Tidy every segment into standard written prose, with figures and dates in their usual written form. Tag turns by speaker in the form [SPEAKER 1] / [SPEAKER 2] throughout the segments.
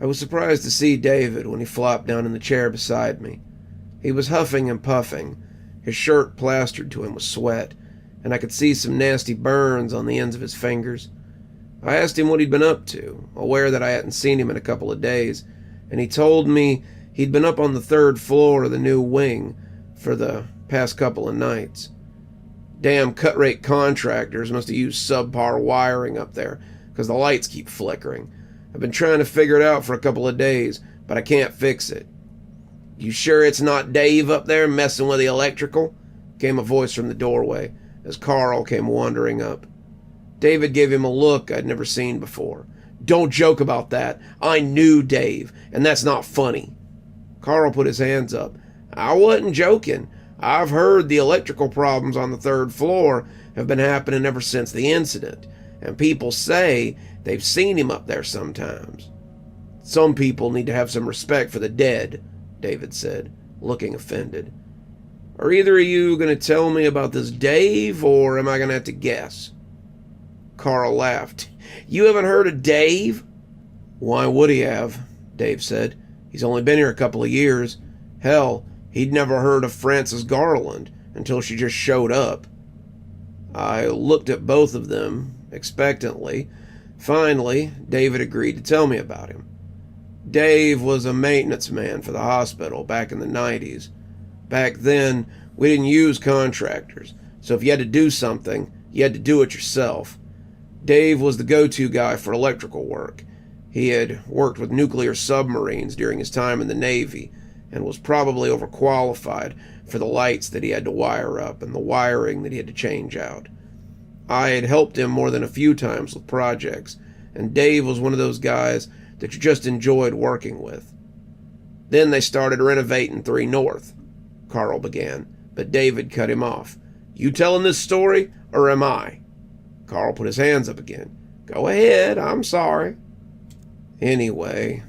[SPEAKER 1] I was surprised to see David when he flopped down in the chair beside me. He was huffing and puffing, his shirt plastered to him with sweat, and I could see some nasty burns on the ends of his fingers. I asked him what he'd been up to, aware that I hadn't seen him in a couple of days, and he told me he'd been up on the 3rd floor of the new wing for the past couple of nights. Damn cut-rate contractors must have used subpar wiring up there, because the lights keep flickering. I've been trying to figure it out for a couple of days, but I can't fix it. "You sure it's not Dave up there messing with the electrical?" came a voice from the doorway, as Carl came wandering up. David gave him a look I'd never seen before. "Don't joke about that. I knew Dave, and that's not funny." Carl put his hands up. "I wasn't joking. I've heard the electrical problems on the 3rd floor have been happening ever since the incident, and people say they've seen him up there sometimes." "Some people need to have some respect for the dead," David said, looking offended. "Are either of you going to tell me about this Dave, or am I going to have to guess?" Carl laughed. "You haven't heard of Dave?" "Why would he have?" Dave said. "He's only been here a couple of years. Hell, he'd never heard of Frances Garland until she just showed up." I looked at both of them expectantly. Finally, David agreed to tell me about him. Dave was a maintenance man for the hospital back in the 90s. Back then, we didn't use contractors, so if you had to do something, you had to do it yourself. Dave was the go-to guy for electrical work. He had worked with nuclear submarines during his time in the Navy and was probably overqualified for the lights that he had to wire up and the wiring that he had to change out. I had helped him more than a few times with projects, and Dave was one of those guys that you just enjoyed working with. "Then they started renovating 3 North, Carl began, but David cut him off. "You telling this story, or am I?" Carl put his hands up again. "Go ahead, I'm sorry." Anyway,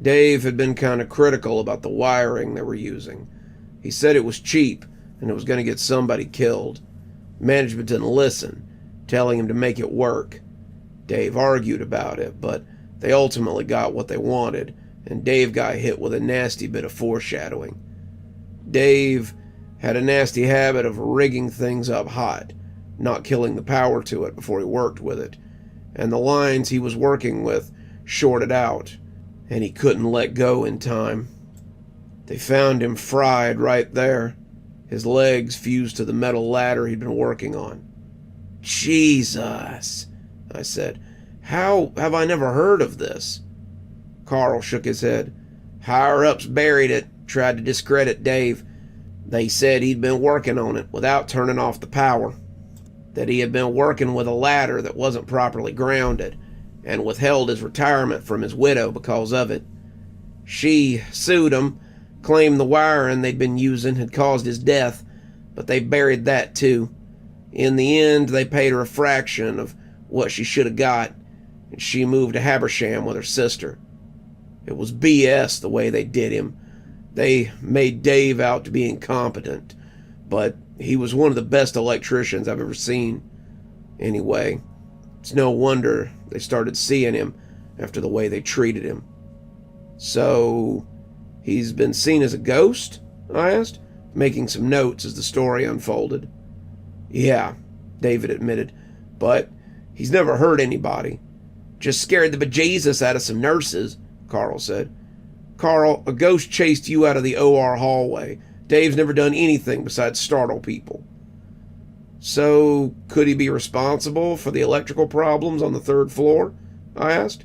[SPEAKER 1] Dave had been kind of critical about the wiring they were using. He said it was cheap, and it was going to get somebody killed. Management didn't listen, telling him to make it work. Dave argued about it, but they ultimately got what they wanted, and Dave got hit with a nasty bit of foreshadowing. Dave had a nasty habit of rigging things up hot, not killing the power to it before he worked with it, and the lines he was working with shorted out, and he couldn't let go in time. They found him fried right there, his legs fused to the metal ladder he'd been working on. "Jesus," I said. "How have I never heard of this?" Carl shook his head. "Higher-ups buried it, tried to discredit Dave. They said he'd been working on it without turning off the power, that he had been working with a ladder that wasn't properly grounded, and withheld his retirement from his widow because of it. She sued him, claimed the wiring they'd been using had caused his death, but they buried that too. In the end, they paid her a fraction of what she should have got, and she moved to Habersham with her sister. It was BS the way they did him. They made Dave out to be incompetent, but he was one of the best electricians I've ever seen. Anyway, it's no wonder they started seeing him after the way they treated him." "So, he's been seen as a ghost?" I asked, making some notes as the story unfolded. "Yeah," David admitted, "but he's never hurt anybody. Just scared the bejesus out of some nurses," Carl said. "Carl, a ghost chased you out of the OR hallway. Dave's never done anything besides startle people." "So, could he be responsible for the electrical problems on the 3rd floor?" I asked,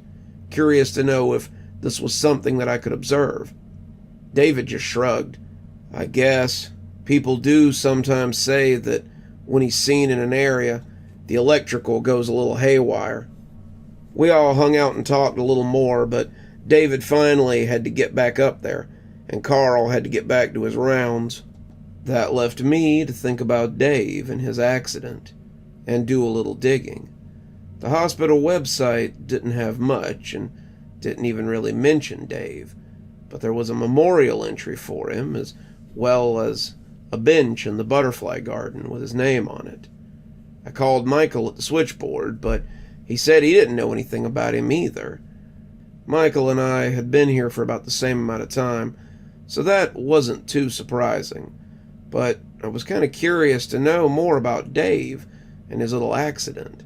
[SPEAKER 1] curious to know if this was something that I could observe. David just shrugged. "I guess people do sometimes say that when he's seen in an area, the electrical goes a little haywire." We all hung out and talked a little more, but David finally had to get back up there, and Carl had to get back to his rounds. That left me to think about Dave and his accident, and do a little digging. The hospital website didn't have much, and didn't even really mention Dave, but there was a memorial entry for him, as well as a bench in the butterfly garden with his name on it. I called Michael at the switchboard, but he said he didn't know anything about him either. Michael and I had been here for about the same amount of time, so that wasn't too surprising. But I was kind of curious to know more about Dave and his little accident.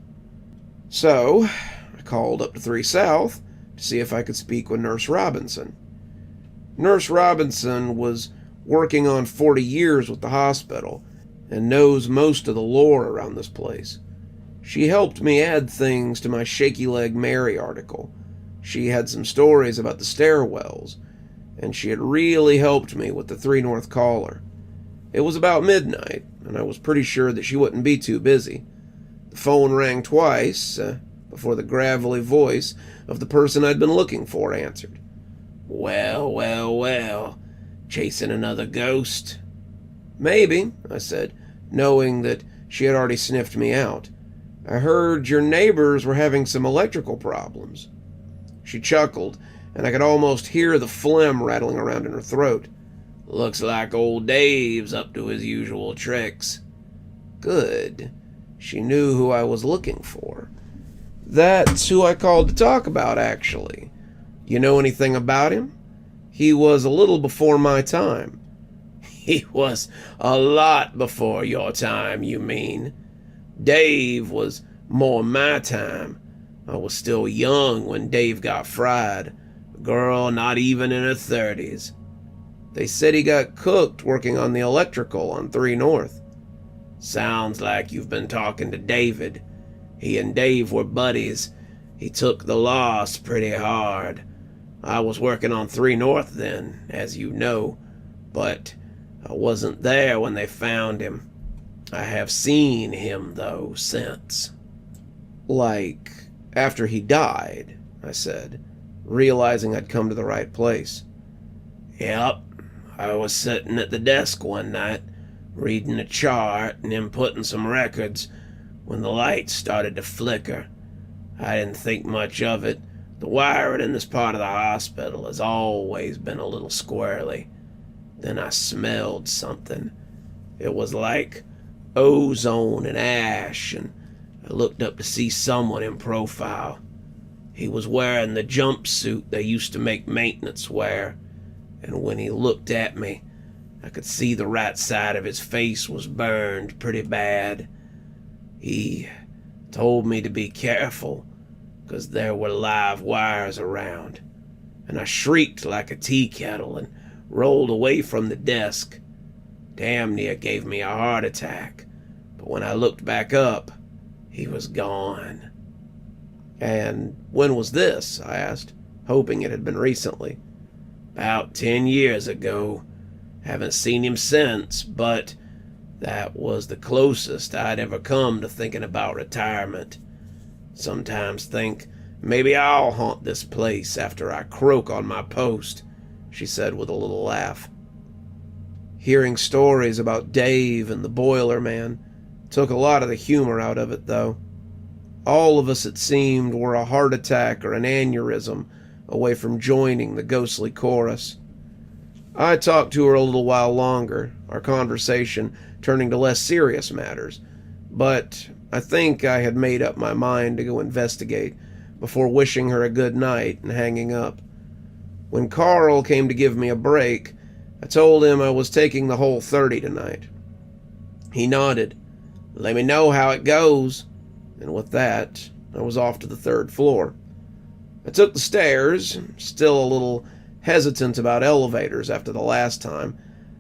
[SPEAKER 1] So, I called up to 3 South to see if I could speak with Nurse Robinson. Nurse Robinson was working on 40 years with the hospital and knows most of the lore around this place. She helped me add things to my Shaky Leg Mary article. She had some stories about the stairwells, and she had really helped me with the 3 North caller. It was about midnight, and I was pretty sure that she wouldn't be too busy. The phone rang twice before the gravelly voice of the person I'd been looking for answered. "Well, well, well, chasing another ghost?" "Maybe," I said, knowing that she had already sniffed me out. "I heard your neighbors were having some electrical problems." She chuckled, and I could almost hear the phlegm rattling around in her throat. "Looks like old Dave's up to his usual tricks." Good. She knew who I was looking for. That's who I called to talk about, actually. You know anything about him? He was a little before my time. He was a lot before your time, you mean? Dave was more my time. I was still young when Dave got fried. A girl not even in her 30s. They said he got cooked working on the electrical on 3 North. Sounds like you've been talking to David. He and Dave were buddies. He took the loss pretty hard. I was working on 3 North then, as you know, but I wasn't there when they found him. I have seen him, though, since. Like, after he died, I said, realizing I'd come to the right place. Yep, I was sitting at the desk one night, reading a chart and inputting some records, when the lights started to flicker. I didn't think much of it. The wiring in this part of the hospital has always been a little squirrely. Then I smelled something. It was like ozone and ash, and I looked up to see someone in profile. He was wearing the jumpsuit they used to make maintenance wear, and when he looked at me, I could see the right side of his face was burned pretty bad. He told me to be careful, 'cause there were live wires around, and I shrieked like a tea kettle and rolled away from the desk. Damn near gave me a heart attack, but when I looked back up, he was gone. And when was this? I asked, hoping it had been recently. About 10 years ago. Haven't seen him since, but that was the closest I'd ever come to thinking about retirement. Sometimes think maybe I'll haunt this place after I croak on my post, she said with a little laugh. Hearing stories about Dave and the Boiler Man took a lot of the humor out of it, though. All of us, it seemed, were a heart attack or an aneurysm away from joining the ghostly chorus. I talked to her a little while longer, our conversation turning to less serious matters, but I think I had made up my mind to go investigate before wishing her a good night and hanging up. When Carl came to give me a break, I told him I was taking the whole 30 tonight. He nodded. Let me know how it goes. And with that, I was off to the 3rd floor. I took the stairs, still a little hesitant about elevators after the last time,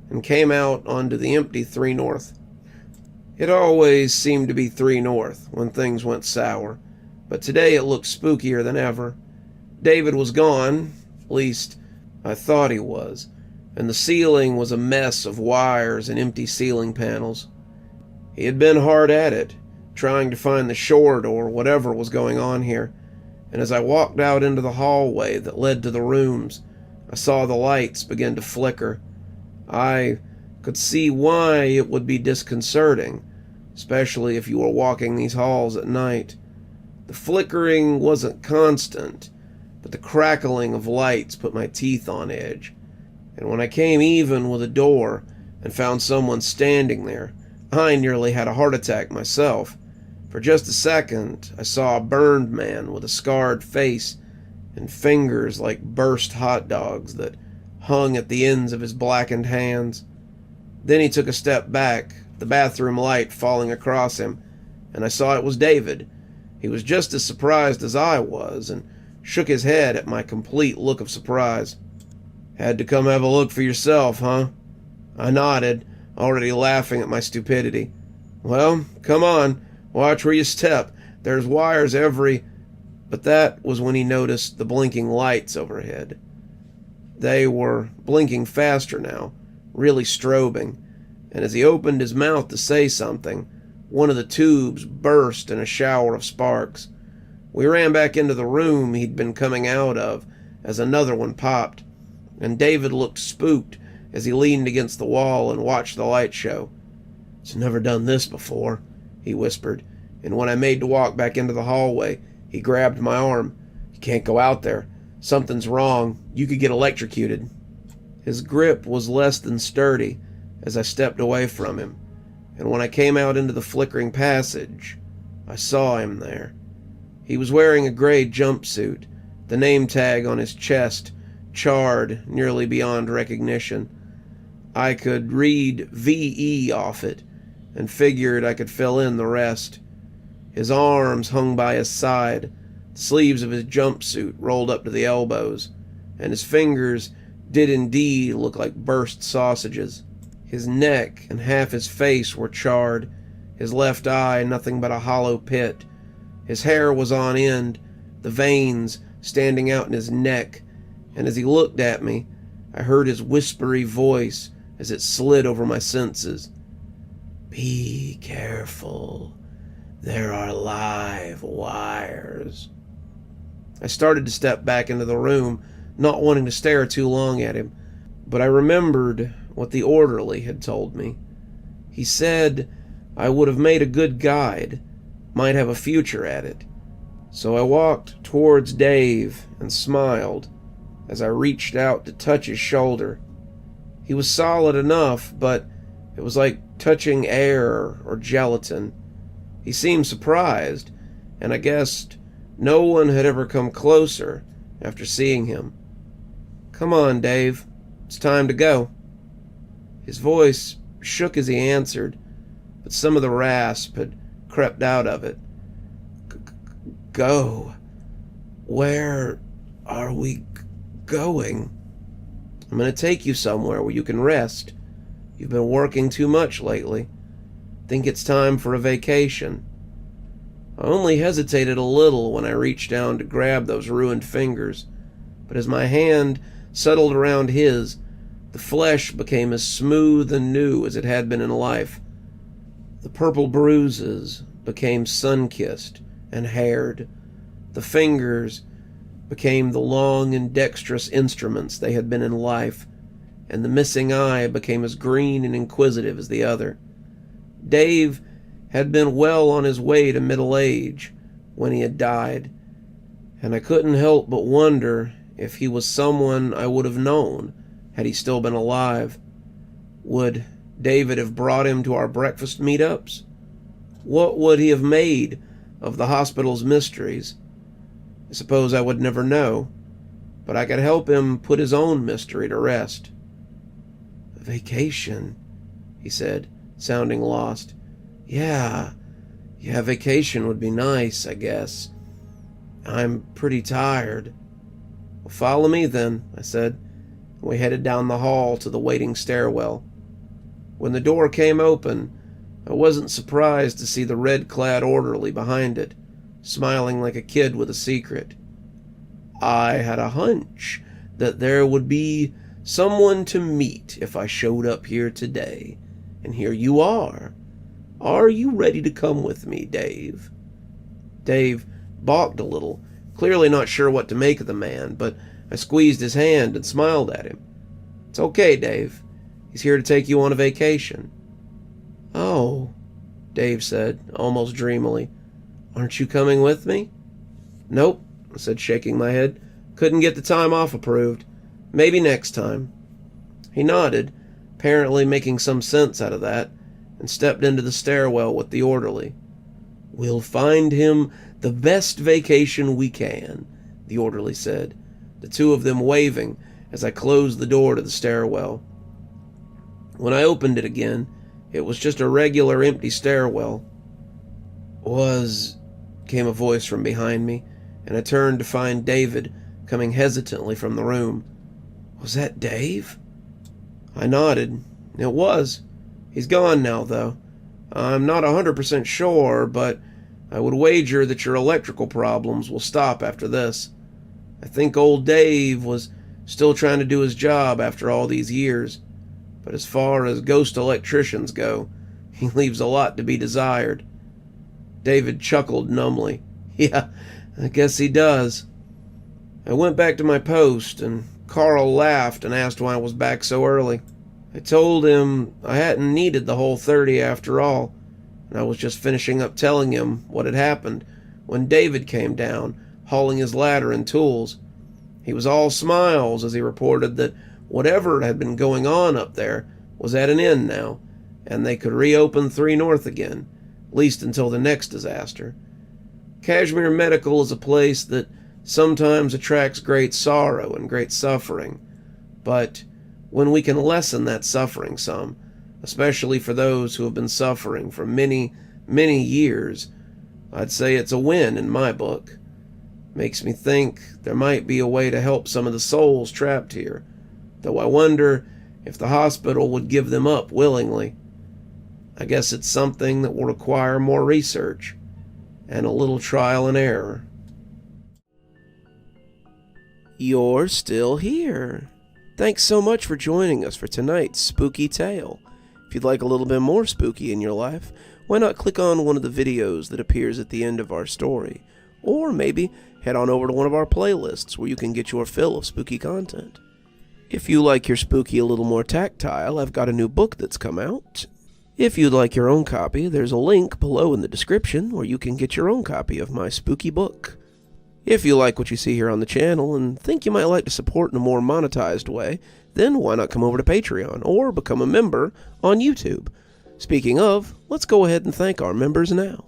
[SPEAKER 1] and came out onto the empty 3 North. It always seemed to be 3 North when things went sour, but today it looked spookier than ever. David was gone, at least I thought he was, and the ceiling was a mess of wires and empty ceiling panels. He had been hard at it, trying to find the short or whatever was going on here, and as I walked out into the hallway that led to the rooms, I saw the lights begin to flicker. I could see why it would be disconcerting, especially if you were walking these halls at night. The flickering wasn't constant, but the crackling of lights put my teeth on edge. And when I came even with a door and found someone standing there, I nearly had a heart attack myself. For just a second, I saw a burned man with a scarred face, and fingers like burst hot dogs that hung at the ends of his blackened hands. Then he took a step back, the bathroom light falling across him, and I saw it was David. He was just as surprised as I was, and shook his head at my complete look of surprise. "Had to come have a look for yourself, huh?" I nodded, already laughing at my stupidity. "Well, come on, watch where you step. There's wires every—" But that was when he noticed the blinking lights overhead. They were blinking faster now, really strobing, and as he opened his mouth to say something, one of the tubes burst in a shower of sparks. We ran back into the room he'd been coming out of as another one popped, and David looked spooked as he leaned against the wall and watched the light show. "It's never done this before," he whispered, and when I made to walk back into the hallway, he grabbed my arm. "You can't go out there. Something's wrong. You could get electrocuted." His grip was less than sturdy as I stepped away from him, and when I came out into the flickering passage, I saw him there. He was wearing a gray jumpsuit, the name tag on his chest charred nearly beyond recognition. I could read VE off it, and figured I could fill in the rest. His arms hung by his side, the sleeves of his jumpsuit rolled up to the elbows, and his fingers did indeed look like burst sausages. His neck and half his face were charred, his left eye nothing but a hollow pit. His hair was on end, the veins standing out in his neck, and as he looked at me, I heard his whispery voice as it slid over my senses. "Be careful. There are live wires." I started to step back into the room, not wanting to stare too long at him, but I remembered what the orderly had told me. He said I would have made a good guide, might have a future at it. So I walked towards Dave and smiled as I reached out to touch his shoulder. He was solid enough, but it was like touching air or gelatin. He seemed surprised, and I guessed no one had ever come closer after seeing him. "Come on, Dave. It's time to go." His voice shook as he answered, but some of the rasp had crept out of it. "Go? Where are we going?" "I'm going to take you somewhere where you can rest. You've been working too much lately. Think it's time for a vacation." I only hesitated a little when I reached down to grab those ruined fingers, but as my hand settled around his, the flesh became as smooth and new as it had been in life. The purple bruises became sun-kissed and haired. The fingers became the long and dexterous instruments they had been in life, and the missing eye became as green and inquisitive as the other. Dave had been well on his way to middle age when he had died, and I couldn't help but wonder if he was someone I would have known had he still been alive. Would David have brought him to our breakfast meetups? What would he have made of the hospital's mysteries? I suppose I would never know, but I could help him put his own mystery to rest. "A vacation," he said, sounding lost. Yeah, vacation would be nice, I guess. I'm pretty tired." "Well, follow me then," I said. We headed down the hall to the waiting stairwell. When the door came open, I wasn't surprised to see the red-clad orderly behind it, smiling like a kid with a secret. "I had a hunch that there would be someone to meet if I showed up here today, and here you are. Are you ready to come with me, Dave?" Dave balked a little, clearly not sure what to make of the man, but I squeezed his hand and smiled at him. "It's okay, Dave. He's here to take you on a vacation." "Oh," Dave said, almost dreamily. "Aren't you coming with me?" "Nope," I said, shaking my head. "Couldn't get the time off approved. Maybe next time." He nodded, apparently making some sense out of that, and stepped into the stairwell with the orderly. "We'll find him the best vacation we can. the orderly said, the two of them waving as I closed the door to the stairwell. When I opened it again, it was just a regular empty stairwell. Came a voice from behind me, and I turned to find David coming hesitantly from the room. Was that Dave? I nodded. It was. He's gone now, though. I'm not 100% sure, but I would wager that your electrical problems will stop after this. I think old Dave was still trying to do his job after all these years, but as far as ghost electricians go, he leaves a lot to be desired. David chuckled numbly. Yeah, I guess he does. I went back to my post, and Carl laughed and asked why I was back so early. I told him I hadn't needed the whole 30 after all, and I was just finishing up telling him what had happened when David came down, hauling his ladder and tools. He was all smiles as he reported that whatever had been going on up there was at an end now, and they could reopen 3 North again, at least until the next disaster. Cashmere Medical is a place that sometimes attracts great sorrow and great suffering, but when we can lessen that suffering some, especially for those who have been suffering for many, many years, I'd say it's a win in my book. Makes me think there might be a way to help some of the souls trapped here, though I wonder if the hospital would give them up willingly. I guess it's something that will require more research and a little trial and error. You're still here. Thanks so much for joining us for tonight's spooky tale. If you'd like a little bit more spooky in your life, why not click on one of the videos that appears at the end of our story, or maybe head on over to one of our playlists where you can get your fill of spooky content. If you like your spooky a little more tactile, I've got a new book that's come out. If you'd like your own copy, there's a link below in the description where you can get your own copy of my spooky book. If you like what you see here on the channel and think you might like to support in a more monetized way, then why not come over to Patreon or become a member on YouTube? Speaking of, let's go ahead and thank our members now.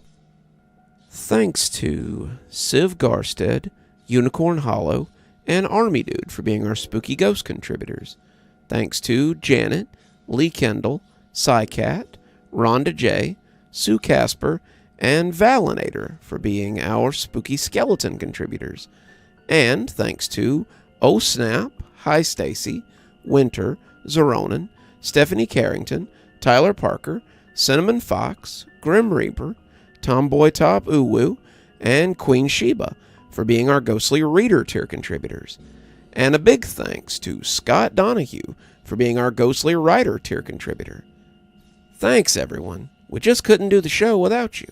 [SPEAKER 1] Thanks to Civ Garstad, Unicorn Hollow, and Army Dude for being our spooky ghost contributors. Thanks to Janet, Lee Kendall, Saikat, Ronda J, Sue Casper, and Valinator for being our spooky skeleton contributors. And thanks to Oh Snap, Hi Stacy, Winter, Xaronan, Stephanie Carrington, Tyler Parker, Cinnamon Fox, Grim Reaper, TomBoiTopUwU, and Queen Sheebah for being our ghostly reader tier contributors. And a big thanks to Scott Donahue for being our ghostly writer tier contributor. Thanks, everyone. We just couldn't do the show without you.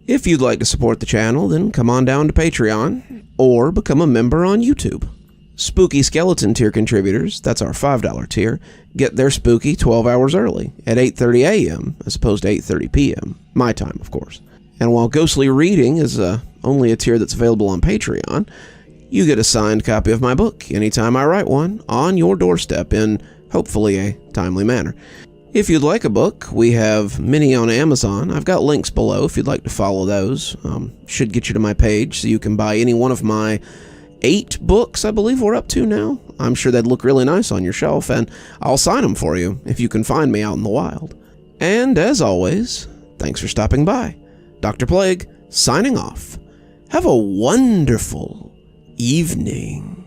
[SPEAKER 1] If you'd like to support the channel, then come on down to Patreon or become a member on YouTube. Spooky Skeleton tier contributors, that's our $5 tier, get their spooky 12 hours early at 8:30 a.m. as opposed to 8:30 p.m. my time, of course. And while Ghostly Reading is only a tier that's available on Patreon, you get a signed copy of my book anytime I write one on your doorstep in, hopefully, a timely manner. If you'd like a book, we have many on Amazon. I've got links below if you'd like to follow those. Should get you to my page so you can buy any one of my 8 books I believe we're up to now. I'm sure they'd look really nice on your shelf, and I'll sign them for you if you can find me out in the wild. And as always, thanks for stopping by. Dr. Plague, signing off. Have a wonderful evening.